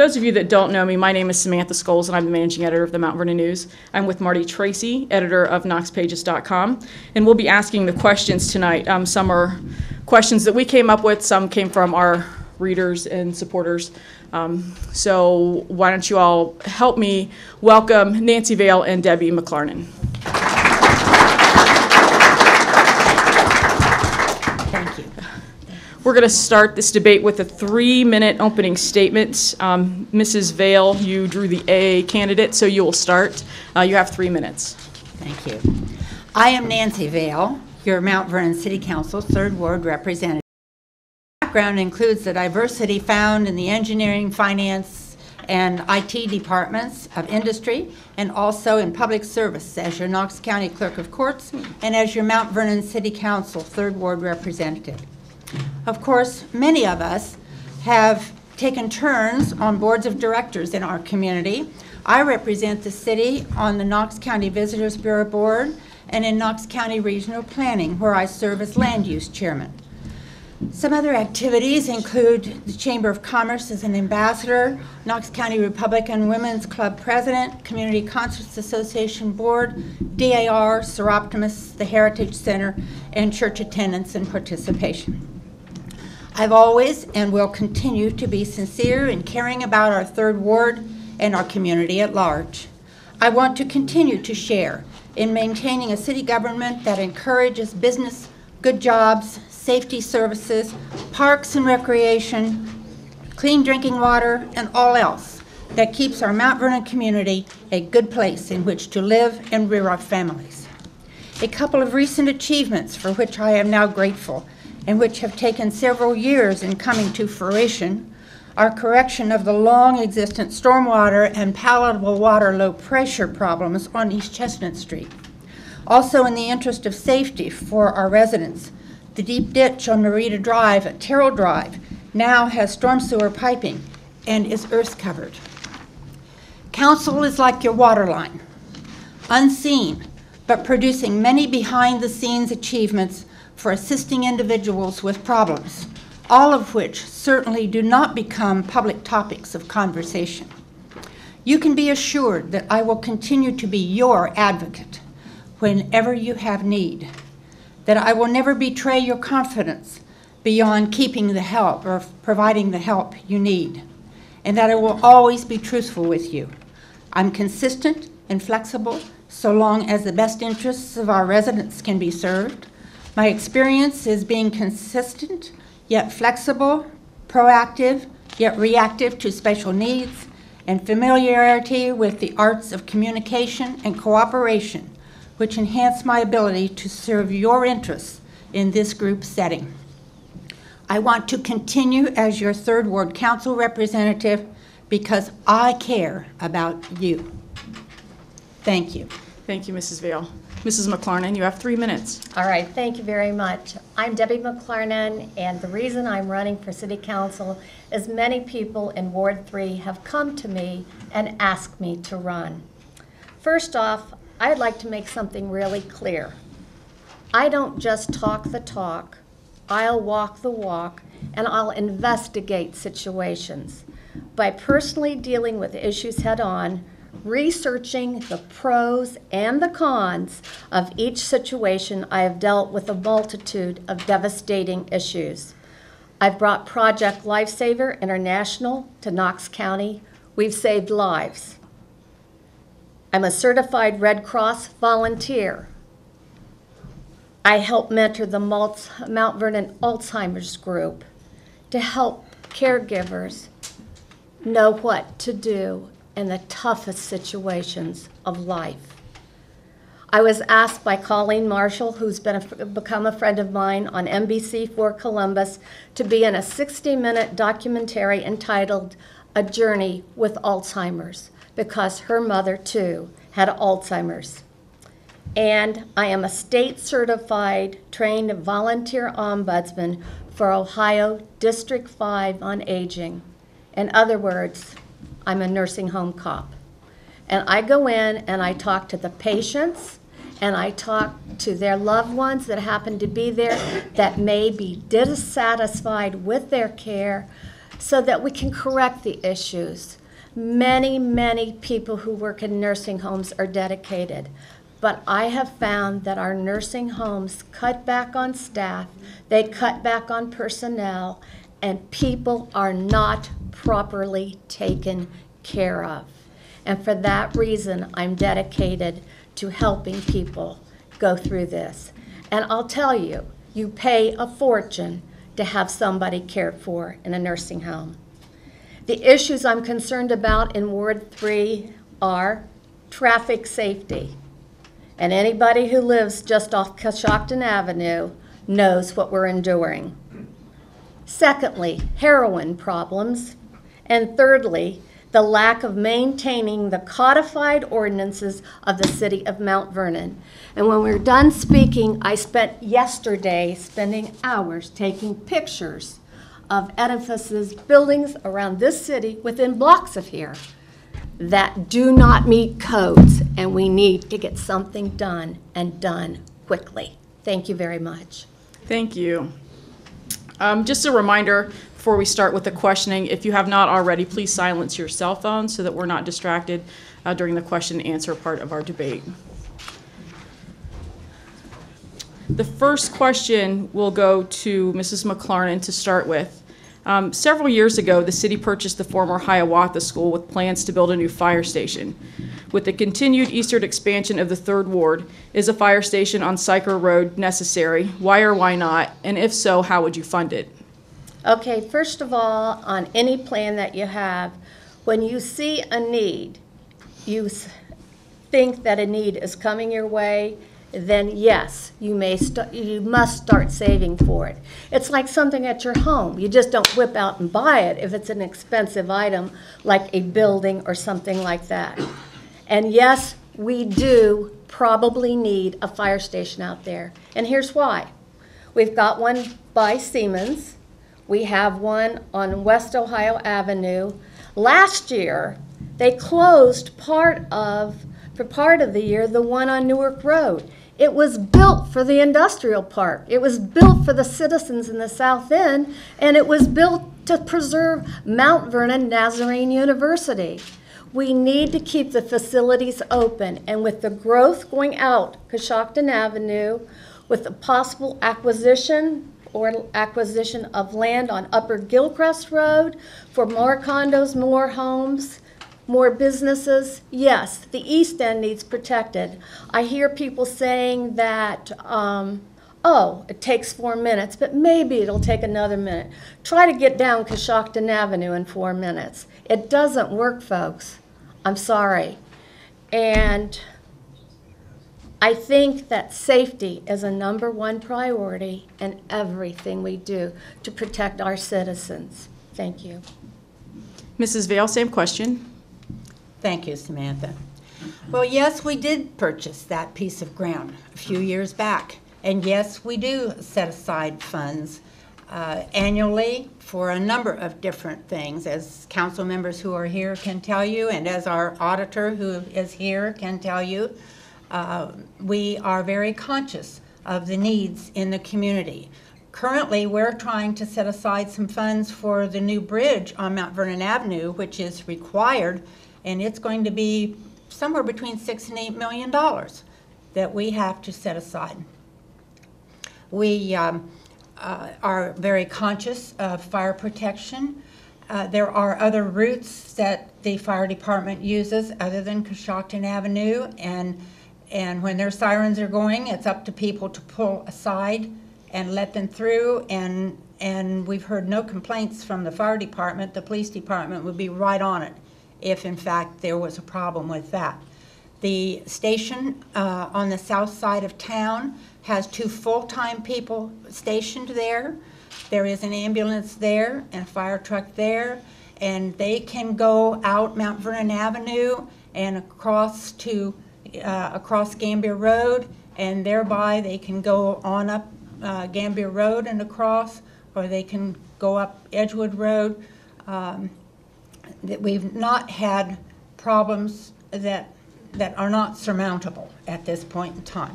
Those of you that don't know me, my name is Samantha Scholes, and I'm the managing editor of the Mount Vernon News. I'm with Marty Tracy, editor of KnoxPages.com, and we'll be asking the questions tonight. Some are questions that we came up with, some came from our readers and supporters. So why don't you all help me welcome Nancy Vail and Debbie McLarnan. Thank you. We're going to start this debate with a 3-minute opening statement. Mrs. Vail, you drew the A candidate, so you will start. You have 3 minutes. Thank you. I am Nancy Vail, your Mount Vernon City Council 3rd Ward representative. My background includes the diversity found in the engineering, finance, and IT departments of industry, and also in public service as your Knox County Clerk of Courts and as your Mount Vernon City Council 3rd Ward representative. Of course, many of us have taken turns on boards of directors in our community. I represent the city on the Knox County Visitors Bureau Board and in Knox County Regional Planning, where I serve as land use chairman. Some other activities include the Chamber of Commerce as an ambassador, Knox County Republican Women's Club president, Community Concerts Association board, DAR, Seroptimus, the Heritage Center, and church attendance and participation. I've always and will continue to be sincere in caring about our 3rd Ward and our community at large. I want to continue to share in maintaining a city government that encourages business, good jobs, safety services, parks and recreation, clean drinking water, and all else that keeps our Mount Vernon community a good place in which to live and rear our families. A couple of recent achievements for which I am now grateful and which have taken several years in coming to fruition are correction of the long-existent stormwater and palatable water low-pressure problems on East Chestnut Street. Also, in the interest of safety for our residents, the deep ditch on Marita Drive at Terrell Drive now has storm sewer piping and is earth covered. Council is like your water line, unseen, but producing many behind-the-scenes achievements for assisting individuals with problems, all of which certainly do not become public topics of conversation. You can be assured that I will continue to be your advocate whenever you have need, that I will never betray your confidence beyond keeping the help or providing the help you need, and that I will always be truthful with you. I'm consistent and flexible so long as the best interests of our residents can be served. My experience is being consistent, yet flexible, proactive, yet reactive to special needs, and familiarity with the arts of communication and cooperation, which enhance my ability to serve your interests in this group setting. I want to continue as your 3rd Ward Council representative because I care about you. Thank you. Thank you, Mrs. Vail. Mrs. McLarnan, you have 3 minutes. All right, thank you very much. I'm Debbie McLarnan, and the reason I'm running for City Council is many people in Ward 3 have come to me and asked me to run. First off, I'd like to make something really clear. I don't just talk the talk, I'll walk the walk, and I'll investigate situations by personally dealing with issues head-on, researching the pros and the cons of each situation. I have dealt with a multitude of devastating issues. I've brought Project Lifesaver International to Knox County. We've saved lives. I'm a certified Red Cross volunteer. I help mentor the Mount Vernon Alzheimer's group to help caregivers know what to do in the toughest situations of life. I was asked by Colleen Marshall, who's become a friend of mine on NBC4 Columbus, to be in a 60-minute documentary entitled A Journey with Alzheimer's, because her mother, too, had Alzheimer's. And I am a state-certified, trained volunteer ombudsman for Ohio District 5 on Aging. In other words, I'm a nursing home cop. And I go in and I talk to the patients, and I talk to their loved ones that happen to be there that may be dissatisfied with their care, so that we can correct the issues. Many, many people who work in nursing homes are dedicated, but I have found that our nursing homes cut back on staff, they cut back on personnel, and people are not properly taken care of. And for that reason, I'm dedicated to helping people go through this. And I'll tell you, you pay a fortune to have somebody cared for in a nursing home. The issues I'm concerned about in Ward 3 are traffic safety. And anybody who lives just off Coshocton Avenue knows what we're enduring. Secondly, heroin problems. And thirdly, the lack of maintaining the codified ordinances of the city of Mount Vernon. And when we're done speaking, I spent yesterday spending hours taking pictures of edifices, buildings around this city within blocks of here that do not meet codes, and we need to get something done and done quickly. Thank you very much. Thank you. Just a reminder before we start with the questioning, if you have not already, please silence your cell phone so that we're not distracted during the question and answer part of our debate. The first question will go to Mrs. McLarnan to start with. Several years ago, the city purchased the former Hiawatha School with plans to build a new fire station. With the continued eastern expansion of the 3rd Ward, is a fire station on Syker Road necessary? Why or why not? And if so, how would you fund it? Okay, first of all, on any plan that you have, when you see a need, you think that a need is coming your way, then yes, you must start saving for it. It's like something at your home. You just don't whip out and buy it if it's an expensive item like a building or something like that. And yes, we do probably need a fire station out there. And here's why. We've got one by Siemens. We have one on West Ohio Avenue. Last year, they closed for part of the year, the one on Newark Road. It was built for the industrial park. It was built for the citizens in the South End, and it was built to preserve Mount Vernon Nazarene University. We need to keep the facilities open, and with the growth going out Coshocton Avenue, with the possible acquisition of land on Upper Gilcrest Road for more condos, more homes, more businesses, yes, the East End needs protected. I hear people saying that, oh, it takes 4 minutes, but maybe it'll take another minute. Try to get down Coshocton Avenue in 4 minutes. It doesn't work, folks. I'm sorry. And I think that safety is a #1 priority in everything we do to protect our citizens. Thank you. Mrs. Vail, same question. Thank you, Samantha. Well, yes, we did purchase that piece of ground a few years back. And yes, we do set aside funds annually for a number of different things, as council members who are here can tell you, and as our auditor who is here can tell you. We are very conscious of the needs in the community. Currently, we're trying to set aside some funds for the new bridge on Mount Vernon Avenue, which is required, and it's going to be somewhere between $6 and $8 million that we have to set aside. We are very conscious of fire protection. There are other routes that the fire department uses other than Coshocton Avenue, and when their sirens are going, it's up to people to pull aside and let them through, and we've heard no complaints from the fire department. The police department would be right on it if in fact there was a problem with that. The station on the south side of town has 2 full-time people stationed there. There is an ambulance there and a fire truck there, and they can go out Mount Vernon Avenue and across Gambier Road, and thereby they can go on up Gambier Road and across, or they can go up Edgewood Road. That we've not had problems that are not surmountable at this point in time.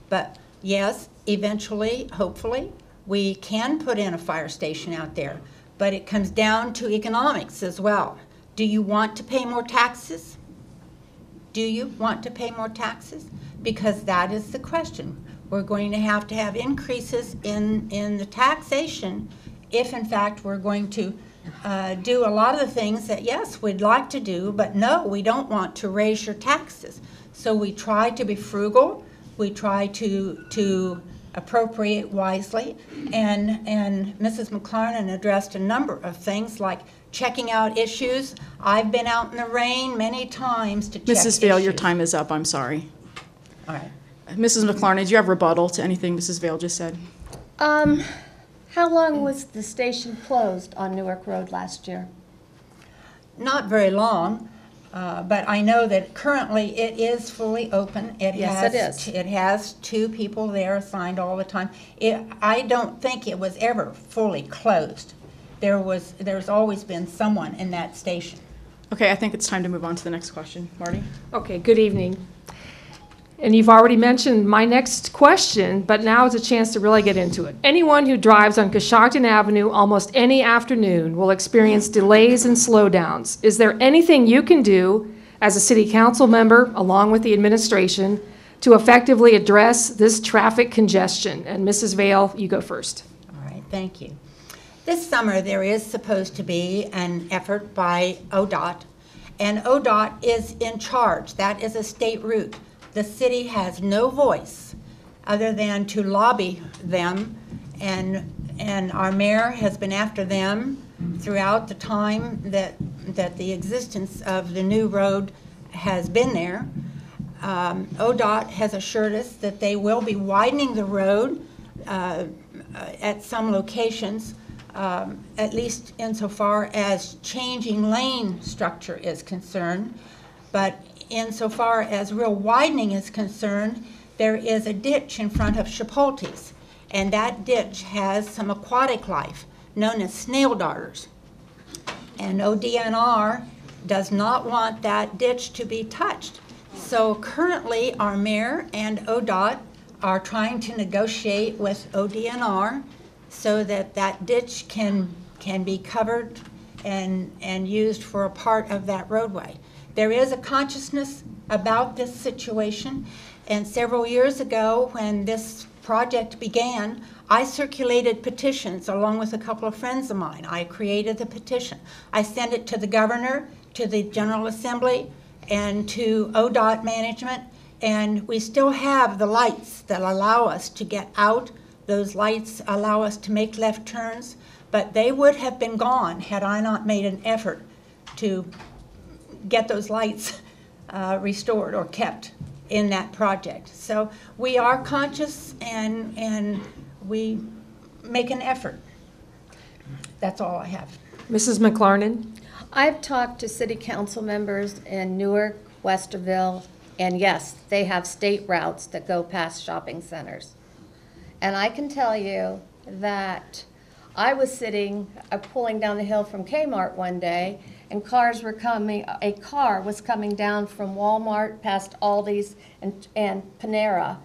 But yes, eventually, hopefully, we can put in a fire station out there. but it comes down to economics as well. Do you want to pay more taxes? Do you want to pay more taxes? Because that is the question. We're going to have increases in the taxation if, in fact, we're going to do a lot of the things that, yes, we'd like to do, but no, we don't want to raise your taxes. So we try to be frugal. We try to appropriate wisely. And Mrs. McLarnan addressed a number of things like checking out issues. I've been out in the rain many times to check Mrs. Vail, your issues. time is up. I'm sorry. All right. Mrs. McLarnan, do you have rebuttal to anything Mrs. Vail just said? How long was the station closed on Newark Road last year? Not very long, but I know that currently it is fully open. Yes, it is. It has 2 people there assigned all the time. I don't think it was ever fully closed. There's always been someone in that station. Okay, I think it's time to move on to the next question. Marty? Okay, good evening. And you've already mentioned my next question, but now is a chance to really get into it. Anyone who drives on Coshocton Avenue almost any afternoon will experience delays and slowdowns. Is there anything you can do as a city council member, along with the administration, to effectively address this traffic congestion? And Mrs. Vail, you go first. All right, thank you. This summer there is supposed to be an effort by ODOT, and ODOT is in charge. That is a state route. The city has no voice other than to lobby them, and our mayor has been after them throughout the time that the existence of the new road has been there. ODOT has assured us that they will be widening the road at some locations, at least insofar as changing lane structure is concerned. But insofar as real widening is concerned, there is a ditch in front of Chipotle's, and that ditch has some aquatic life known as snail darters. And ODNR does not want that ditch to be touched. So currently our mayor and ODOT are trying to negotiate with ODNR so that that ditch can be covered and used for a part of that roadway. There is a consciousness about this situation, and several years ago when this project began, I circulated petitions along with a couple of friends of mine. I created the petition. I sent it to the governor, to the General Assembly, and to ODOT management, and we still have the lights that allow us to get out. Those lights allow us to make left turns, but they would have been gone had I not made an effort to get those lights restored or kept in that project. So we are conscious and we make an effort. That's all I have. Mrs. McLarnan? I've talked to city council members in Newark, Westerville, and yes, they have state routes that go past shopping centers. And I can tell you that I was pulling down the hill from Kmart one day, and a car was coming down from Walmart past Aldi's and Panera.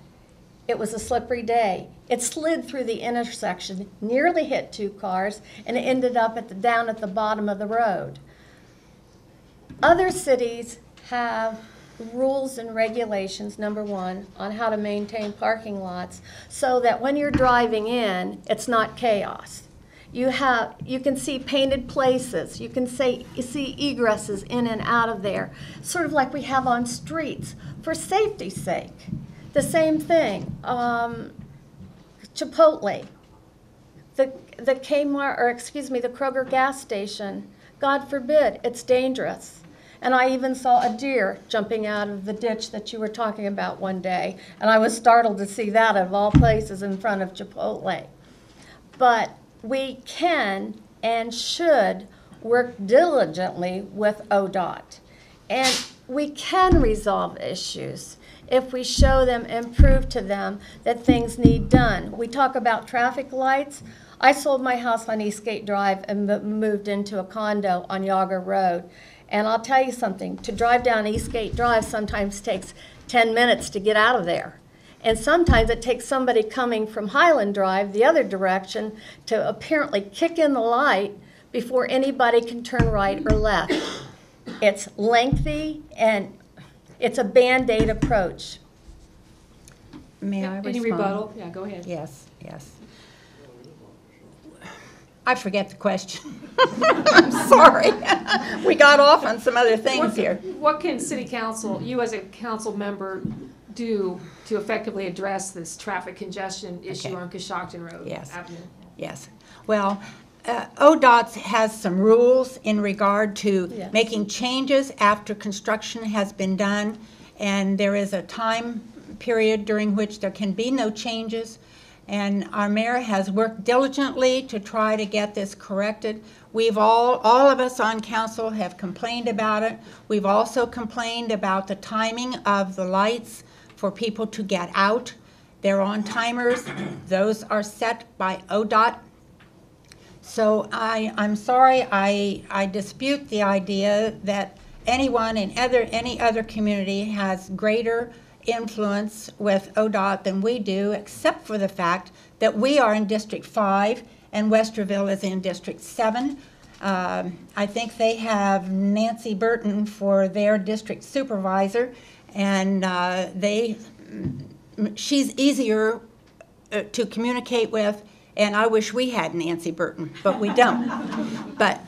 It was a slippery day. It slid through the intersection, nearly hit 2 cars, and it ended up down at the bottom of the road. Other cities have rules and regulations, number one, on how to maintain parking lots so that when you're driving in, it's not chaos. You can see painted places. You can see egresses in and out of there, sort of like we have on streets for safety's sake. The same thing. Chipotle, the Kmart, or excuse me, the Kroger gas station. God forbid, it's dangerous. And I even saw a deer jumping out of the ditch that you were talking about one day, and I was startled to see that of all places in front of Chipotle. But we can and should work diligently with ODOT. And we can resolve issues if we show them and prove to them that things need done. We talk about traffic lights. I sold my house on Eastgate Drive and moved into a condo on Yager Road. And I'll tell you something, to drive down Eastgate Drive sometimes takes 10 minutes to get out of there. And sometimes it takes somebody coming from Highland Drive the other direction to apparently kick in the light before anybody can turn right or left. It's lengthy and it's a Band-Aid approach. May I Any respond? rebuttal? Yeah, go ahead. Yes, yes. I forget the question. I'm sorry. We got off on some other things here. What can city council, you as a council member, do to effectively address this traffic congestion issue Okay. on Coshocton Road Yes. Avenue? Yes. Well, ODOT has some rules in regard to Yes. making changes after construction has been done, and there is a time period during which there can be no changes. And our mayor has worked diligently to try to get this corrected. We've all of us on council have complained about it. We've also complained about the timing of the lights for people to get out. They're on timers. Those are set by ODOT. So I'm sorry, I dispute the idea that anyone in any other community has greater influence with ODOT than we do, except for the fact that we are in District 5 and Westerville is in District 7. I think they have Nancy Burton for their district supervisor, and she's easier to communicate with, and I wish we had Nancy Burton, but we don't. But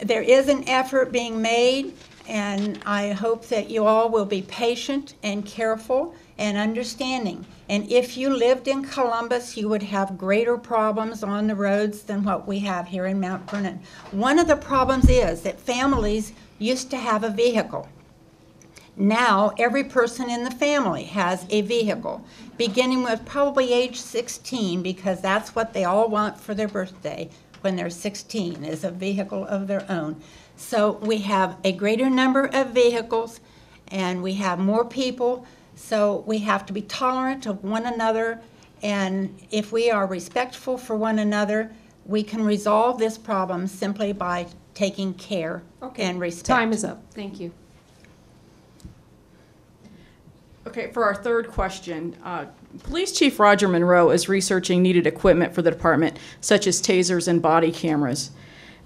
there is an effort being made, and I hope that you all will be patient and careful and understanding. And if you lived in Columbus, you would have greater problems on the roads than what we have here in Mount Vernon. One of the problems is that families used to have a vehicle. Now, every person in the family has a vehicle, beginning with probably age 16, because that's what they all want for their birthday when they're 16, is a vehicle of their own. So we have a greater number of vehicles, and we have more people, so we have to be tolerant of one another, and if we are respectful for one another, we can resolve this problem simply by taking care and respect. Time is up. Thank you. Okay, for our third question, Police Chief Roger Monroe is researching needed equipment for the department, such as tasers and body cameras,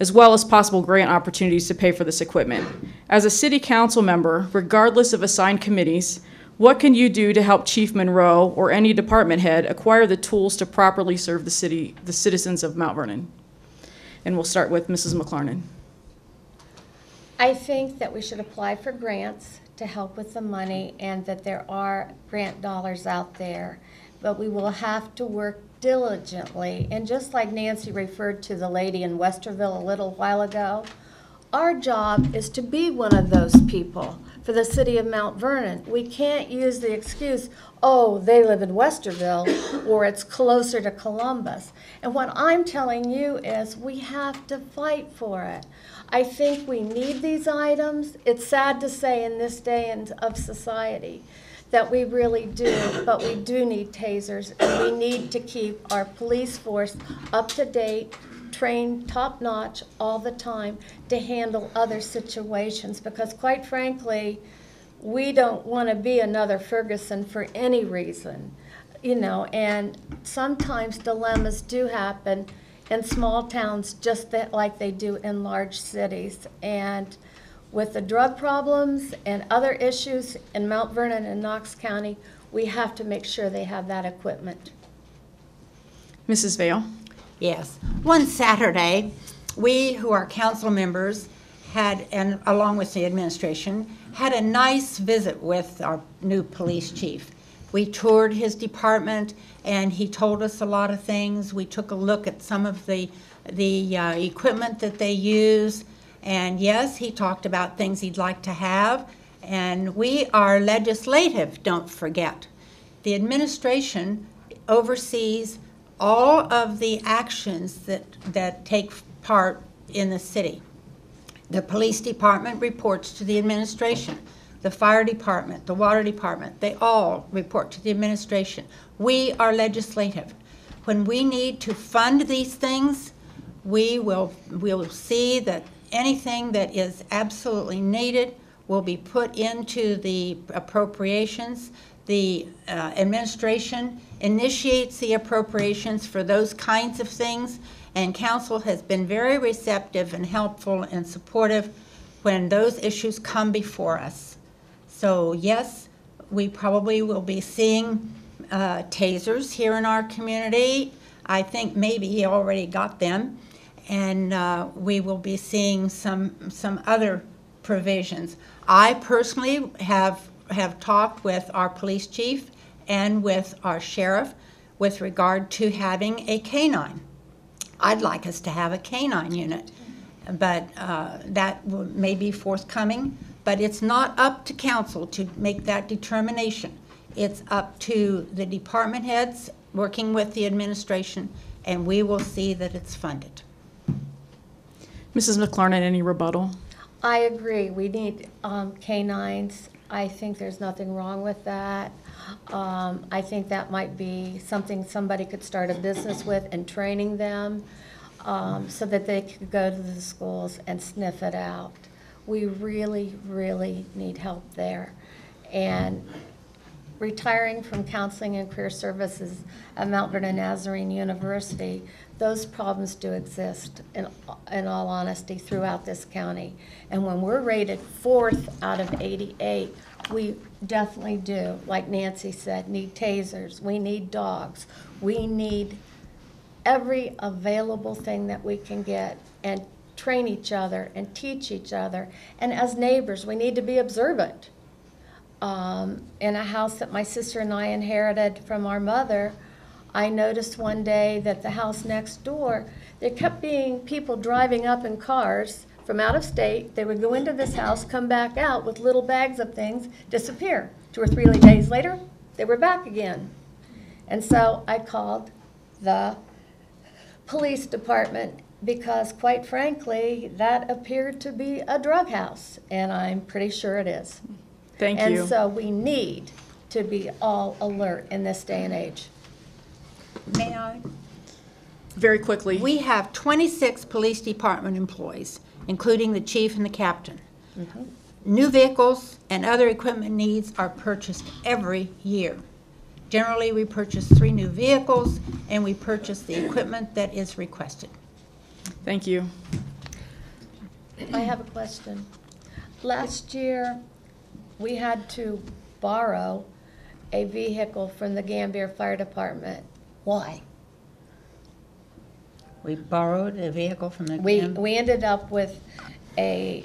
as well as possible grant opportunities to pay for this equipment. As a city council member, regardless of assigned committees, what can you do to help Chief Monroe or any department head acquire the tools to properly serve the citizens of Mount Vernon? And we'll start with Mrs. McLarnan. I think that we should apply for grants to help with the money, and that there are grant dollars out there. But we will have to work diligently. And just like Nancy referred to the lady in Westerville a little while ago, our job is to be one of those people for the city of Mount Vernon. We can't use the excuse, oh, they live in Westerville, or it's closer to Columbus. And what I'm telling you is we have to fight for it. I think we need these items. It's sad to say in this day of society that we really do, but we do need tasers, and we need to keep our police force up to date, trained top-notch all the time to handle other situations, because quite frankly, we don't want to be another Ferguson for any reason, you know, and sometimes dilemmas do happen in small towns just like they do in large cities. And with the drug problems and other issues in Mount Vernon and Knox County, we have to make sure they have that equipment. Mrs. Vail. Yes. One Saturday, we who are council members had, and along with the administration, had a nice visit with our new police chief. We toured his department, and he told us a lot of things. We took a look at some of the equipment that they use, and yes, he talked about things he'd like to have. And we are legislative, don't forget. The administration oversees all of the actions that take part in the city. The police department reports to the administration. The fire department, the water department, they all report to the administration. We are legislative. When we need to fund these things, we'll see that anything that is absolutely needed will be put into the appropriations. The administration initiates the appropriations for those kinds of things, and council has been very receptive and helpful and supportive when those issues come before us. So yes, we probably will be seeing tasers here in our community. I think maybe he already got them, and we will be seeing some other provisions. I personally have talked with our police chief and with our sheriff with regard to having a canine. I'd like us to have a canine unit, but that may be forthcoming. But it's not up to council to make that determination. It's up to the department heads working with the administration, and we will see that it's funded. Mrs. McLarnan, any rebuttal? I agree. We need canines. I think there's nothing wrong with that. I think that might be something somebody could start a business with and training them so that they could go to the schools and sniff it out. We really, really need help there. And retiring from counseling and career services at Mount Vernon Nazarene University, those problems do exist, in all honesty, throughout this county. And when we're rated 4th out of 88, we definitely do, like Nancy said, need tasers, we need dogs, we need every available thing that we can get, and train each other and teach each other. And as neighbors, we need to be observant. In a house that my sister and I inherited from our mother, I noticed one day that the house next door, there kept being people driving up in cars from out of state. They would go into this house, come back out with little bags of things, disappear. 2 or 3 days later, they were back again. And so I called the police department because, quite frankly, that appeared to be a drug house, and I'm pretty sure it is. Thank you. And so we need to be all alert in this day and age. May I? Very quickly. We have 26 police department employees, including the chief and the captain. Mm-hmm. New vehicles and other equipment needs are purchased every year. Generally, we purchase 3 new vehicles, and we purchase the equipment that is requested. Thank you. I have a question. Last year, we had to borrow a vehicle from the Gambier Fire Department. Why? We borrowed a vehicle from the We ended up with a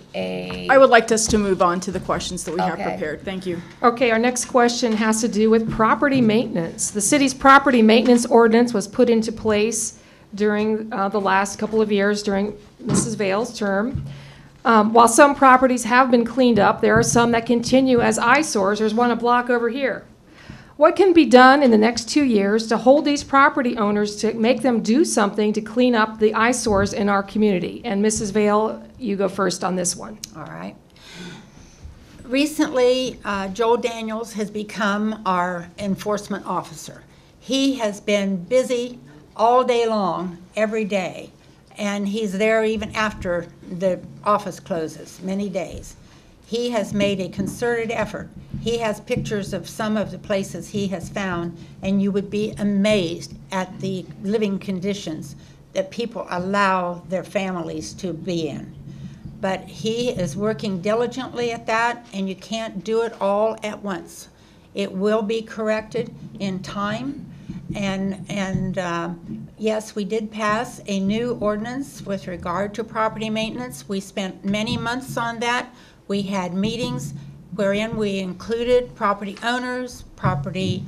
I would like us to move on to the questions that we have Okay. prepared. Thank you. Okay, our next question has to do with property maintenance. The city's property maintenance ordinance was put into place during the last couple of years during Mrs. Vail's term. While some properties have been cleaned up, there are some that continue as eyesores. There's one a block over here. What can be done in the next 2 years to hold these property owners to make them do something to clean up the eyesores in our community? And Mrs. Vail, you go first on this one. All right. Recently, Joel Daniels has become our enforcement officer. He has been busy all day long, every day, and he's there even after the office closes, many days. He has made a concerted effort. He has pictures of some of the places he has found, and you would be amazed at the living conditions that people allow their families to be in. But he is working diligently at that, and you can't do it all at once. It will be corrected in time. And yes, we did pass a new ordinance with regard to property maintenance. We spent many months on that. We had meetings wherein we included property owners, property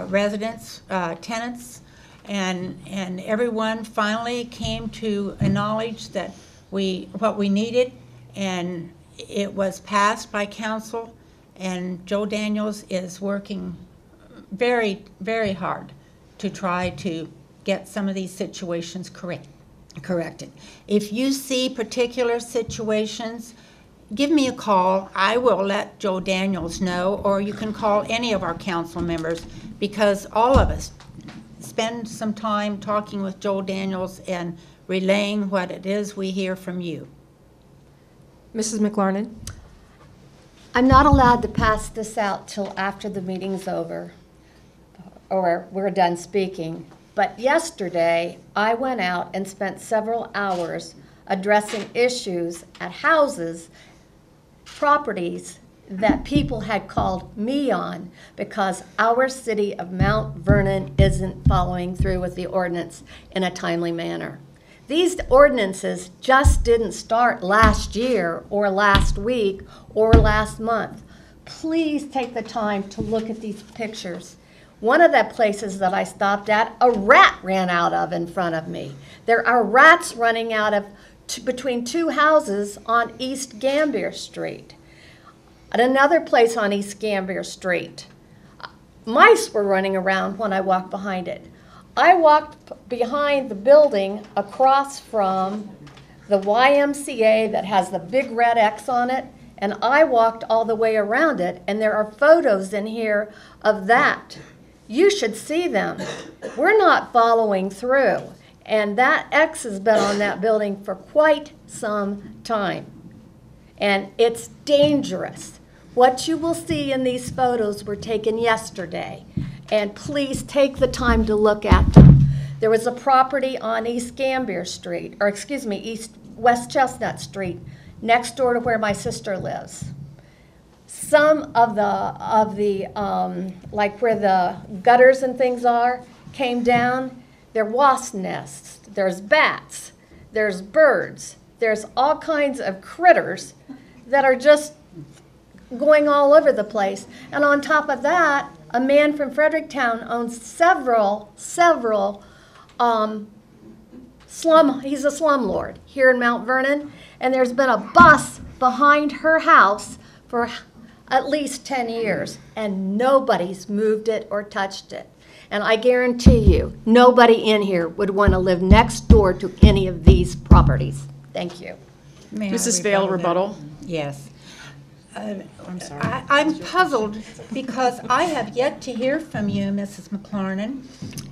residents, tenants, and everyone finally came to acknowledge that what we needed, and it was passed by council. And Joe Daniels is working very, very hard to try to get some of these situations corrected. If you see particular situations, give me a call. I will let Joe Daniels know, or you can call any of our council members, because all of us spend some time talking with Joe Daniels and relaying what it is we hear from you. Mrs. McLarnan? I'm not allowed to pass this out till after the meeting's over, or we're done speaking. But yesterday, I went out and spent several hours addressing issues at houses, properties that people had called me on because our city of Mount Vernon isn't following through with the ordinance in a timely manner. These ordinances just didn't start last year or last week or last month. Please take the time to look at these pictures. One of the places that I stopped at, a rat ran out of in front of me. There are rats running out of between two houses on East Gambier Street. At another place on East Gambier Street, mice were running around when I walked behind it. I walked behind the building across from the YMCA that has the big red X on it, and I walked all the way around it, and there are photos in here of that. You should see them. We're not following through, and that X has been on that building for quite some time, and it's dangerous. What you will see in these photos were taken yesterday, and please take the time to look at them. There was a property on East Gambier Street, or excuse me, West Chestnut Street, next door to where my sister lives. Some of the like where the gutters and things are, came down. There are wasp nests, there's bats, there's birds, there's all kinds of critters that are just going all over the place. And on top of that, a man from Fredericktown owns several he's a slumlord here in Mount Vernon, and there's been a bus behind her house for at least 10 years, and nobody's moved it or touched it. And I guarantee you, nobody in here would want to live next door to any of these properties. Thank you. Mrs. Vail, rebuttal. Yes. I'm sorry. I'm puzzled because I have yet to hear from you, Mrs. McLarnan.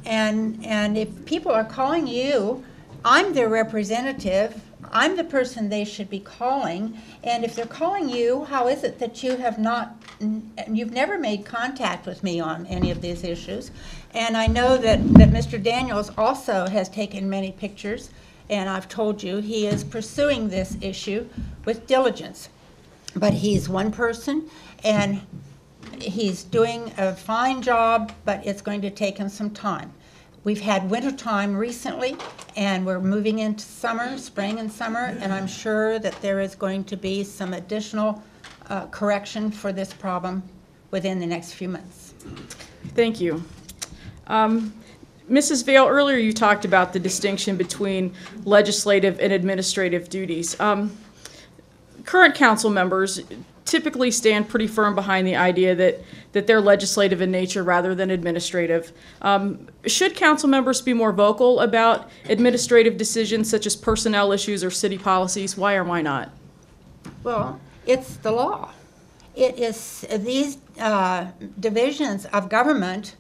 And if people are calling you, I'm their representative. I'm the person they should be calling. And if they're calling you, how is it that you've never made contact with me on any of these issues? And I know that Mr. Daniels also has taken many pictures, and I've told you he is pursuing this issue with diligence. But he's one person, and he's doing a fine job, but it's going to take him some time. We've had winter time recently, and we're moving into summer, spring and summer, and I'm sure that there is going to be some additional correction for this problem within the next few months. Thank you. Mrs. Vail, earlier you talked about the distinction between legislative and administrative duties. Current council members typically stand pretty firm behind the idea that they're legislative in nature rather than administrative. Should council members be more vocal about administrative decisions such as personnel issues or city policies? Why or why not? Well, it's the law. It is these divisions of government,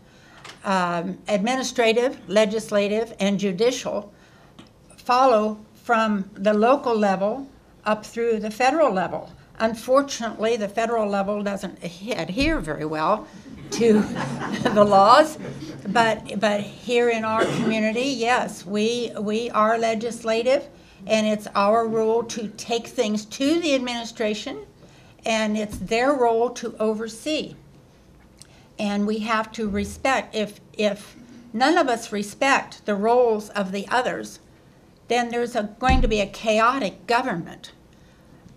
administrative, legislative, and judicial, follow from the local level up through the federal level. Unfortunately, the federal level doesn't adhere very well to the laws, but here in our community, yes, we are legislative, and it's our role to take things to the administration, and it's their role to oversee. And we have to respect, if none of us respect the roles of the others, then there's going to be a chaotic government.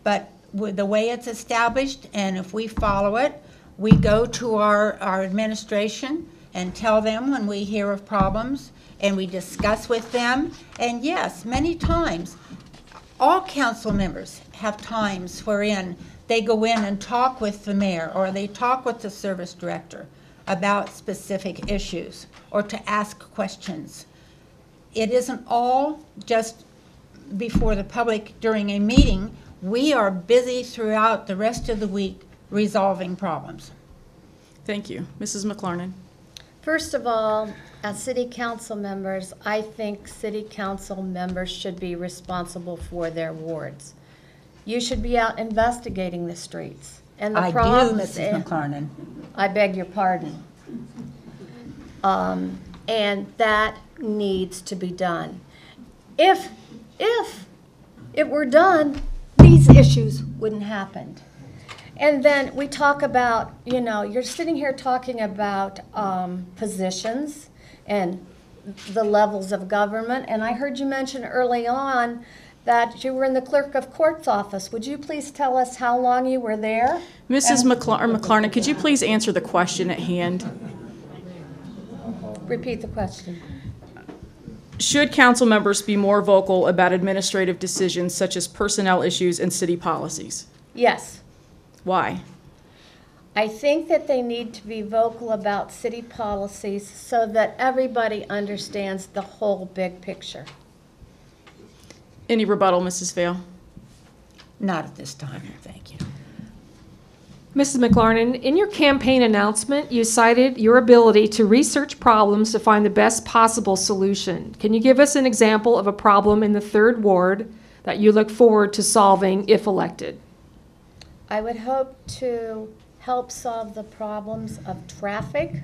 But with the way it's established, and if we follow it, we go to our administration and tell them when we hear of problems, and we discuss with them. And yes, many times, all council members have times wherein they go in and talk with the mayor, or they talk with the service director about specific issues, or to ask questions. It isn't all just before the public during a meeting. We are busy throughout the rest of the week resolving problems. Thank you. Mrs. McLarnan. First of all, as city council members, I think city council members should be responsible for their wards. You should be out investigating the streets and the problems. I do, Mrs. McLarnan. I beg your pardon. and that needs to be done. If it were done, these issues wouldn't happen. And then we talk about, you know, you're sitting here talking about positions and the levels of government, and I heard you mention early on that you were in the clerk of court's office. Would you please tell us how long you were there? Mrs. McLarnan, could you please answer the question at hand? Repeat the question. Should council members be more vocal about administrative decisions such as personnel issues and city policies? Yes. Why? I think that they need to be vocal about city policies so that everybody understands the whole big picture. Any rebuttal, Mrs. Vail? Not at this time, thank you. Mrs. McLarnan, in your campaign announcement, you cited your ability to research problems to find the best possible solution. Can you give us an example of a problem in the 3rd Ward that you look forward to solving if elected? I would hope to help solve the problems of traffic,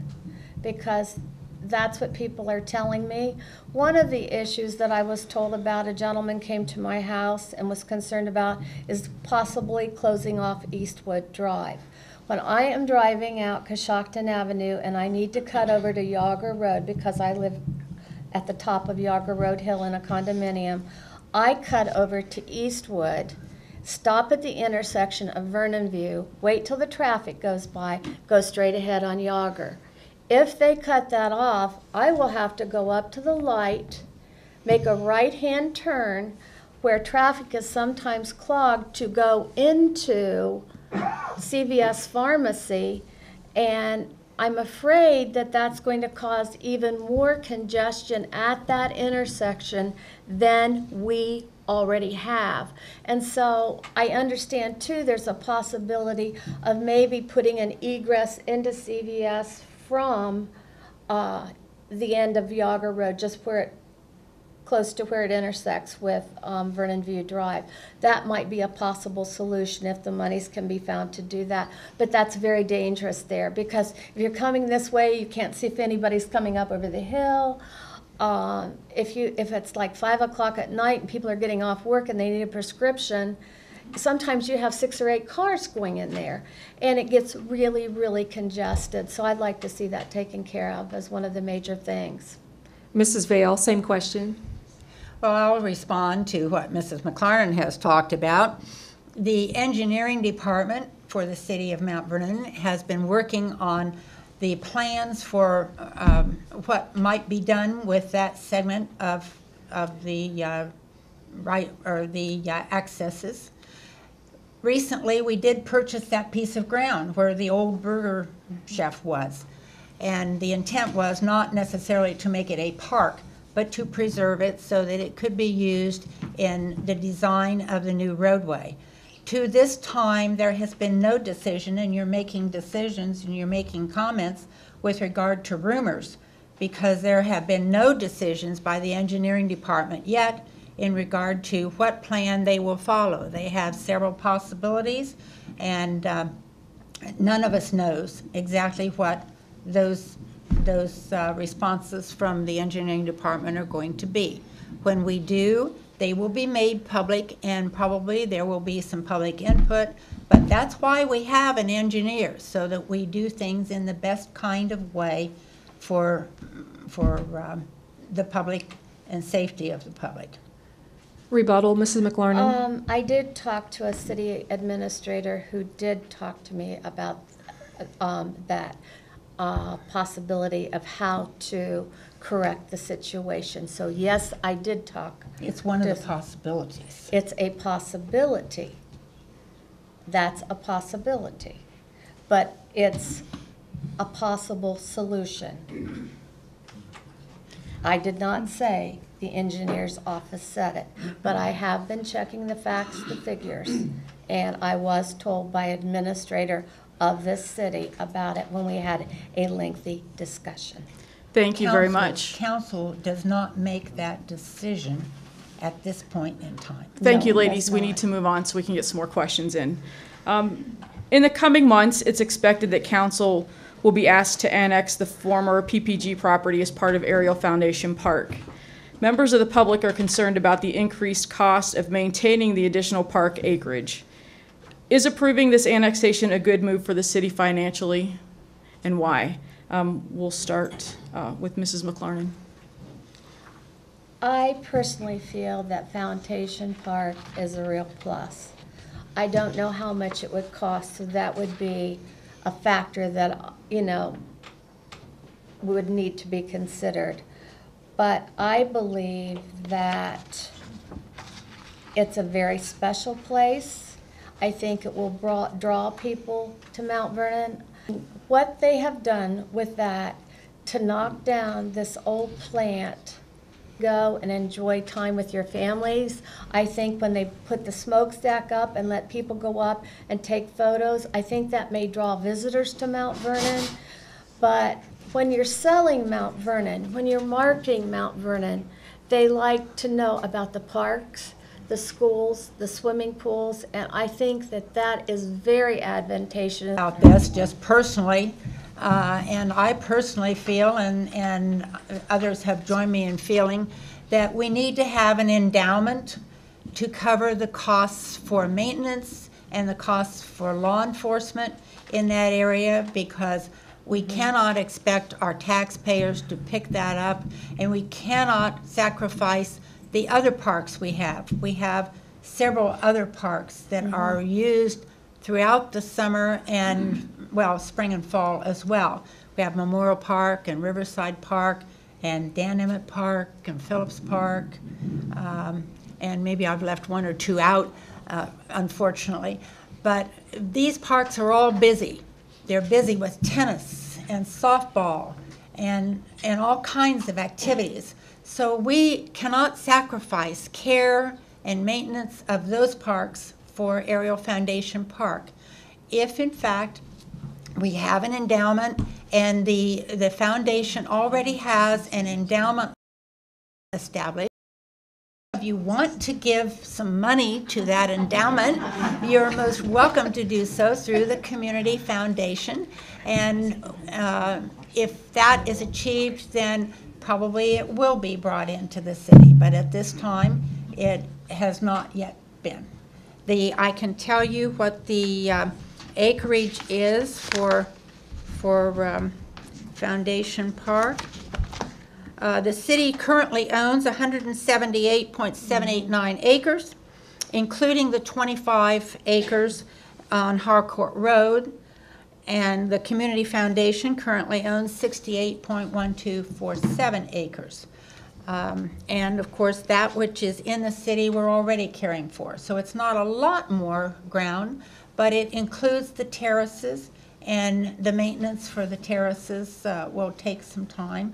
because that's what people are telling me. One of the issues that I was told about, a gentleman came to my house and was concerned about, is possibly closing off Eastwood Drive. When I am driving out Coshocton Avenue and I need to cut over to Yager Road because I live at the top of Yager Road Hill in a condominium, I cut over to Eastwood, stop at the intersection of Vernon View, wait till the traffic goes by, go straight ahead on Yager. If they cut that off, I will have to go up to the light, make a right-hand turn where traffic is sometimes clogged to go into CVS Pharmacy, and I'm afraid that that's going to cause even more congestion at that intersection than we already have. And so I understand too there's a possibility of maybe putting an egress into CVS from the end of Yager Road, just where it, close to where it intersects with Vernon View Drive. That might be a possible solution if the monies can be found to do that. But that's very dangerous there, because if you're coming this way, you can't see if anybody's coming up over the hill. If it's like 5 o'clock at night and people are getting off work and they need a prescription, sometimes you have 6 or 8 cars going in there, and it gets really, really congested. So I'd like to see that taken care of as one of the major things. Mrs. Vail, same question. Well, I'll respond to what Mrs. McLarnan has talked about. The engineering department for the city of Mount Vernon has been working on the plans for what might be done with that segment of the accesses. Recently, we did purchase that piece of ground where the old burger chef was. And the intent was not necessarily to make it a park, but to preserve it so that it could be used in the design of the new roadway. To this time, there has been no decision, and you're making decisions and you're making comments with regard to rumors, because there have been no decisions by the engineering department yet in regard to what plan they will follow. They have several possibilities, and none of us knows exactly what those responses from the engineering department are going to be. When we do, they will be made public, and probably there will be some public input, but that's why we have an engineer, so that we do things in the best kind of way for the public and safety of the public. Rebuttal, Mrs. McLarnan. I did talk to a city administrator who did talk to me about that possibility of how to correct the situation. So yes, I did talk. It's one of the possibilities. It's a possibility. That's a possibility. But it's a possible solution. I did not say the engineer's office said it, but I have been checking the facts, the figures, and I was told by an administrator of this city about it when we had a lengthy discussion. Thank you very much. Council does not make that decision at this point in time. Thank No, you, ladies. that's We not. need to move on so we can get some more questions in. In the coming months, it's expected that council will be asked to annex the former PPG property as part of Ariel Foundation Park. Members of the public are concerned about the increased cost of maintaining the additional park acreage. Is approving this annexation a good move for the city financially, and why? We'll start with Mrs. McLarnan. I personally feel that Foundation Park is a real plus. I don't know how much it would cost, so that would be a factor that, would need to be considered. But I believe that it's a very special place. I think it will draw people to Mount Vernon. What they have done with that to knock down this old plant, go and enjoy time with your families. I think when they put the smokestack up and let people go up and take photos, I think that may draw visitors to Mount Vernon. But when you're selling Mount Vernon, when you're marketing Mount Vernon, they like to know about the parks, the schools, the swimming pools, and I think that that is very advantageous. About this, just personally, and I personally feel, and others have joined me in feeling, that we need to have an endowment to cover the costs for maintenance and the costs for law enforcement in that area, because we cannot expect our taxpayers to pick that up, and we cannot sacrifice the other parks we have. We have several other parks that are used throughout the summer and, well, spring and fall as well. We have Memorial Park and Riverside Park and Dan Emmett Park and Phillips Park, and maybe I've left one or two out, unfortunately. But these parks are all busy. They're busy with tennis and softball and all kinds of activities. So we cannot sacrifice care and maintenance of those parks for Ariel Foundation Park. If in fact we have an endowment and the foundation already has an endowment established, if you want to give some money to that endowment, you're most welcome to do so through the Community Foundation. And if that is achieved, then probably it will be brought into the city. But at this time, it has not yet been. I can tell you what the acreage is for Foundation Park. The city currently owns 178.789 acres, including the 25 acres on Harcourt Road, and the Community Foundation currently owns 68.1247 acres. And of course, that which is in the city we're already caring for. So it's not a lot more ground, but it includes the terraces, and the maintenance for the terraces will take some time.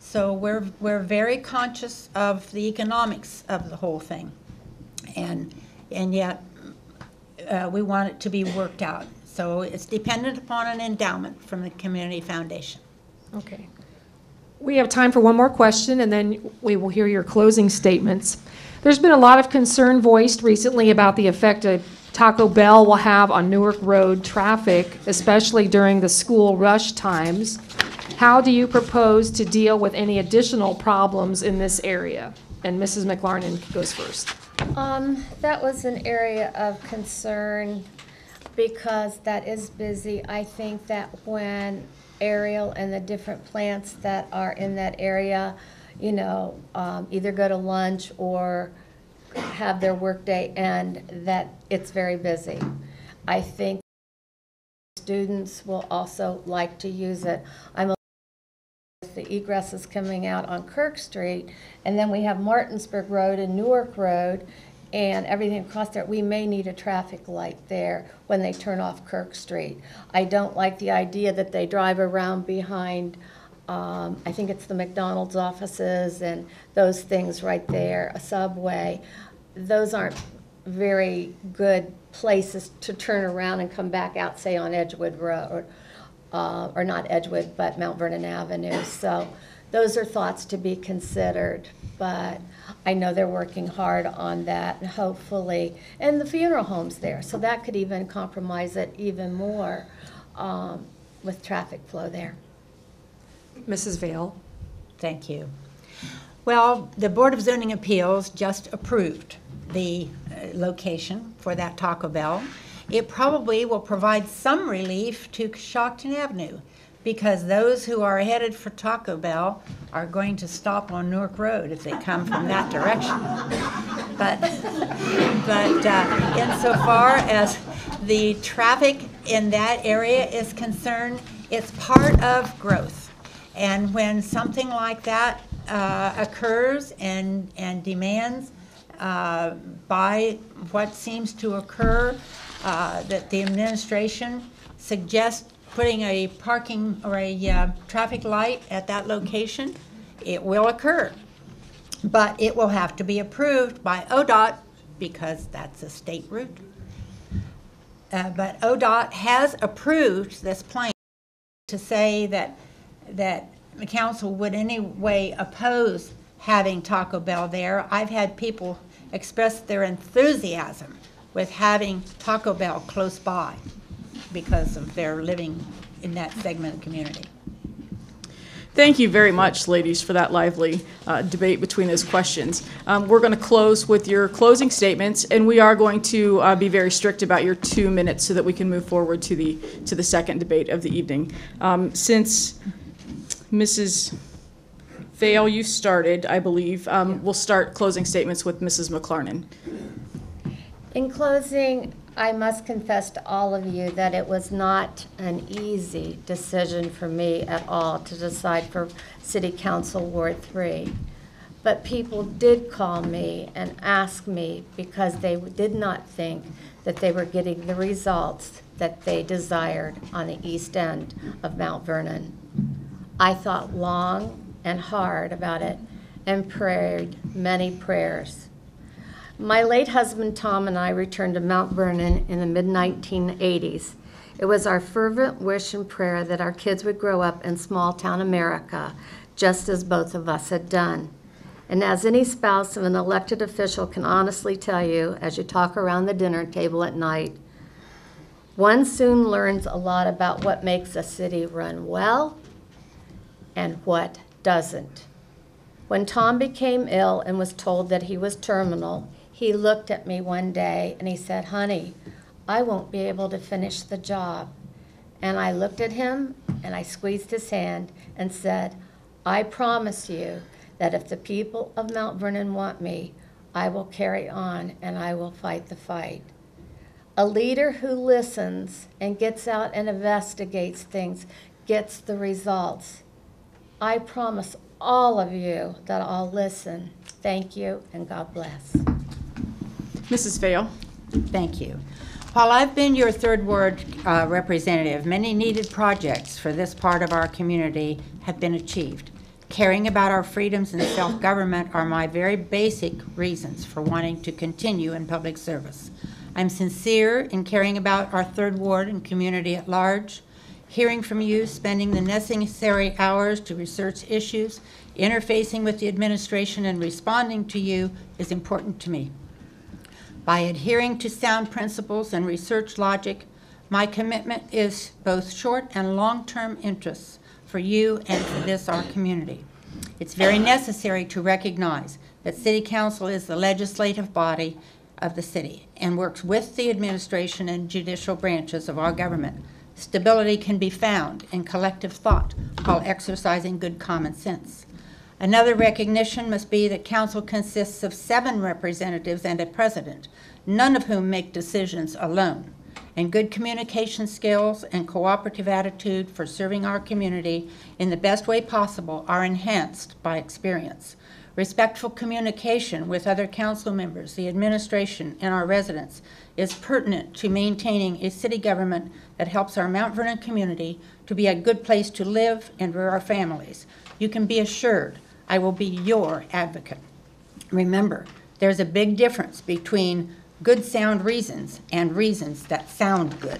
So we're very conscious of the economics of the whole thing, and yet we want it to be worked out. So it's dependent upon an endowment from the Community Foundation. Okay. We have time for one more question, and then we will hear your closing statements. There's been a lot of concern voiced recently about the effect a Taco Bell will have on Newark Road traffic, especially during the school rush times. How do you propose to deal with any additional problems in this area? And Mrs. McLarnan goes first. That was an area of concern because that is busy. I think that when Ariel and the different plants that are in that area, either go to lunch or have their workday end, that it's very busy. I think students will also like to use it. The egress is coming out on Kirk Street, and then we have Martinsburg Road and Newark Road and everything across there. We may need a traffic light there when they turn off Kirk Street. I don't like the idea that they drive around behind, I think it's the McDonald's offices and those things right there, a Subway. Those aren't very good places to turn around and come back out, say, on Edgewood Road. Or not Edgewood, but Mount Vernon Avenue. So those are thoughts to be considered, but I know they're working hard on that, and hopefully, and the funeral home's there, so that could even compromise it even more. with traffic flow there. Mrs. Vail. Thank you. Well, the Board of Zoning Appeals just approved the location for that Taco Bell. It probably will provide some relief to Coshocton Avenue, because those who are headed for Taco Bell are going to stop on Newark Road if they come from that direction. But insofar as the traffic in that area is concerned, it's part of growth. And when something like that occurs and demands by what seems to occur, that the administration suggests putting a parking or a traffic light at that location, it will occur. But it will have to be approved by ODOT because that's a state route. But ODOT has approved this plan. To say that the council would anyway oppose having Taco Bell there, I've had people express their enthusiasm with having Taco Bell close by because of their living in that segment of the community. Thank you very much, ladies, for that lively debate between those questions. We're going to close with your closing statements, and we are going to be very strict about your 2 minutes so that we can move forward to the second debate of the evening. Since Mrs. Vail, you started, I believe, we'll start closing statements with Mrs. McLarnan. In closing, I must confess to all of you that it was not an easy decision for me at all to decide for City Council Ward 3. But people did call me and ask me because they did not think that they were getting the results that they desired on the east end of Mount Vernon. I thought long and hard about it and prayed many prayers. My late husband Tom and I returned to Mount Vernon in the mid-1980s. It was our fervent wish and prayer that our kids would grow up in small-town America, just as both of us had done. And as any spouse of an elected official can honestly tell you, as you talk around the dinner table at night, one soon learns a lot about what makes a city run well and what doesn't. When Tom became ill and was told that he was terminal, he looked at me one day and he said, "Honey, I won't be able to finish the job." And I looked at him and I squeezed his hand and said, "I promise you that if the people of Mount Vernon want me, I will carry on and I will fight the fight." A leader who listens and gets out and investigates things gets the results. I promise all of you that I'll listen. Thank you and God bless. Mrs. Vail. Thank you. While I've been your third ward representative, many needed projects for this part of our community have been achieved. Caring about our freedoms and self-government are my very basic reasons for wanting to continue in public service. I'm sincere in caring about our third ward and community at large. Hearing from you, spending the necessary hours to research issues, interfacing with the administration, and responding to you is important to me. By adhering to sound principles and research logic, my commitment is both short and long-term interests for you and for this, our community. It's very necessary to recognize that City Council is the legislative body of the city and works with the administration and judicial branches of our government. Stability can be found in collective thought while exercising good common sense. Another recognition must be that council consists of 7 representatives and a president, none of whom make decisions alone. And good communication skills and cooperative attitude for serving our community in the best way possible are enhanced by experience. Respectful communication with other council members, the administration, and our residents is pertinent to maintaining a city government that helps our Mount Vernon community to be a good place to live and for our families. You can be assured I will be your advocate. Remember, there's a big difference between good sound reasons and reasons that sound good.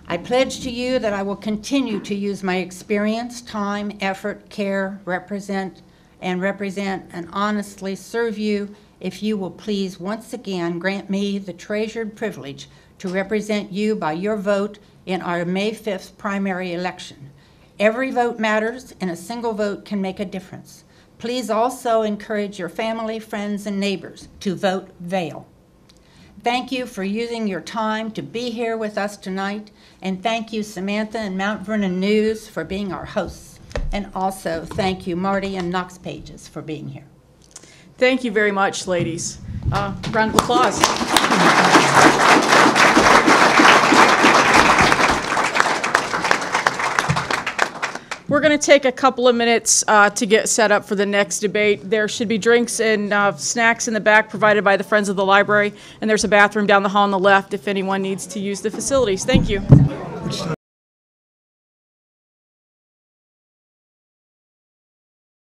I pledge to you that I will continue to use my experience, time, effort, care, represent, and honestly serve you if you will please once again grant me the treasured privilege to to represent you by your vote in our May 5th primary election. Every vote matters, and a single vote can make a difference. Please also encourage your family, friends, and neighbors to vote Vail. Thank you for using your time to be here with us tonight, and thank you, Samantha and Mount Vernon News, for being our hosts. And also, thank you, Marty and Knox Pages, for being here. Thank you very much, ladies. Round of applause. We're going to take a couple of minutes to get set up for the next debate. There should be drinks and snacks in the back provided by the Friends of the Library, and there's a bathroom down the hall on the left if anyone needs to use the facilities. Thank you.